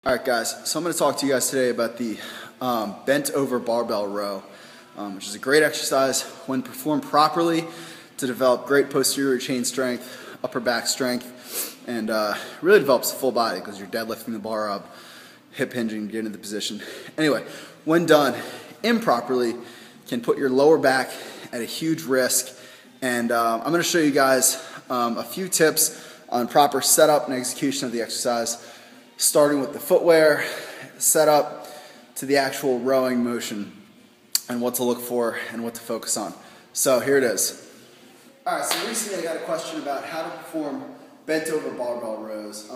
Alright guys, so I'm going to talk to you guys today about the bent over barbell row, which is a great exercise when performed properly to develop great posterior chain strength, upper back strength, and really develops the full body because you're deadlifting the bar up, hip hinging, getting into the position. Anyway, when done improperly, can put your lower back at a huge risk, and I'm going to show you guys a few tips on proper setup and execution of the exercise, starting with the footwear, setup, to the actual rowing motion, and what to look for and what to focus on. So here it is. Alright, so recently I got a question about how to perform bent over barbell rows.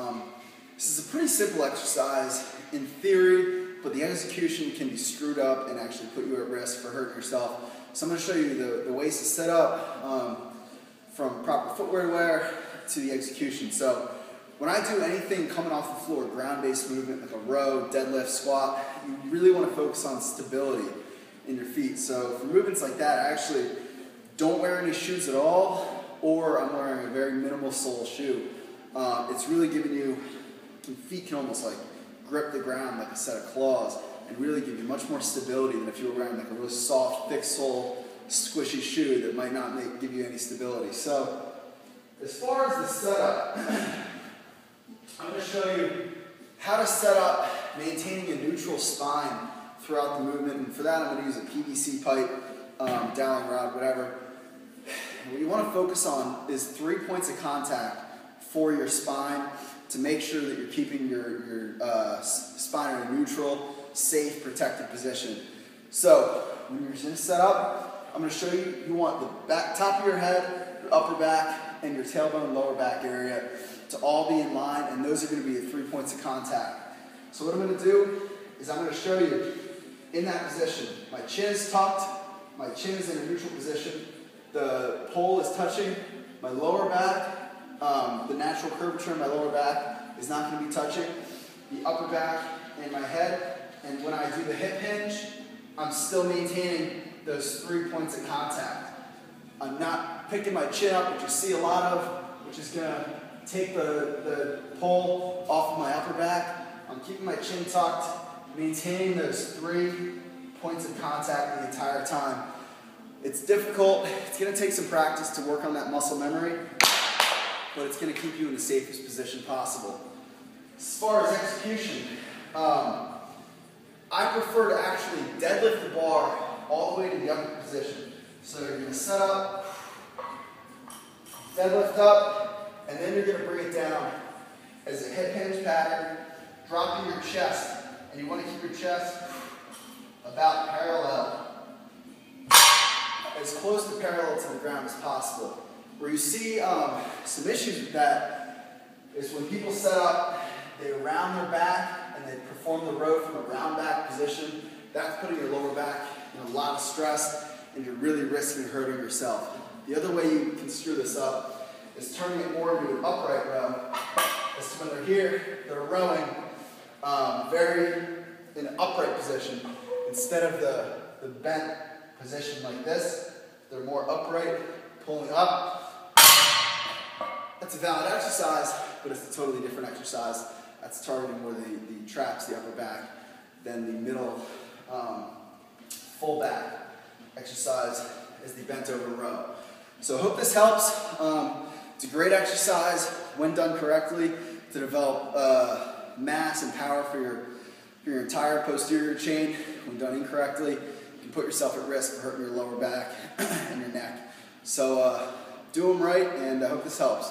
This is a pretty simple exercise in theory, but the execution can be screwed up and actually put you at risk for hurting yourself. So I'm going to show you the ways to set up from proper footwear wear to the execution. So when I do anything coming off the floor, ground-based movement like a row, deadlift, squat, you really want to focus on stability in your feet. So for movements like that, I actually don't wear any shoes at all, or I'm wearing a very minimal sole shoe. It's really giving you, your feet can almost like grip the ground like a set of claws and really give you much more stability than if you were wearing like a really soft, thick sole, squishy shoe that might not give you any stability. So as far as the setup, I'm going to show you how to set up maintaining a neutral spine throughout the movement, and for that I'm going to use a PVC pipe, dowling rod, whatever. And what you want to focus on is 3 points of contact for your spine to make sure that you're keeping your spine in a neutral, safe, protected position. So when you're in setup, I'm going to show you, you want the back, top of your head, your upper back, and your tailbone lower back area to all be in line, and those are going to be the 3 points of contact. So what I'm going to do is I'm going to show you in that position. My chin is tucked, my chin is in a neutral position, the pole is touching, my lower back, the natural curvature in my lower back is not going to be touching, the upper back and my head, and when I do the hip hinge, I'm still maintaining those 3 points of contact. I'm not picking my chin up, which you see a lot of, which is going to take the pole off of my upper back. I'm keeping my chin tucked, maintaining those 3 points of contact the entire time. It's difficult, it's going to take some practice to work on that muscle memory, but it's going to keep you in the safest position possible. As far as execution, I prefer to actually deadlift the bar all the way to the upper position. So you're going to set up, deadlift up, and then you're going to bring it down as a hip hinge pattern, dropping your chest. And you want to keep your chest about parallel, as close to parallel to the ground as possible. Where you see some issues with that is when people set up, they round their back and they perform the row from a round back position. That's putting your lower back in a lot of stress, and you're really risking hurting yourself. The other way you can screw this up is turning it more into an upright row. As to when they're here, they're rowing very in an upright position. Instead of the bent position like this, they're more upright, pulling up. That's a valid exercise, but it's a totally different exercise. That's targeting more the traps, the upper back, than the middle full back exercise is the bent over row. So I hope this helps. It's a great exercise when done correctly to develop mass and power for your entire posterior chain. When done incorrectly, you can put yourself at risk for hurting your lower back and your neck. So do them right, and I hope this helps.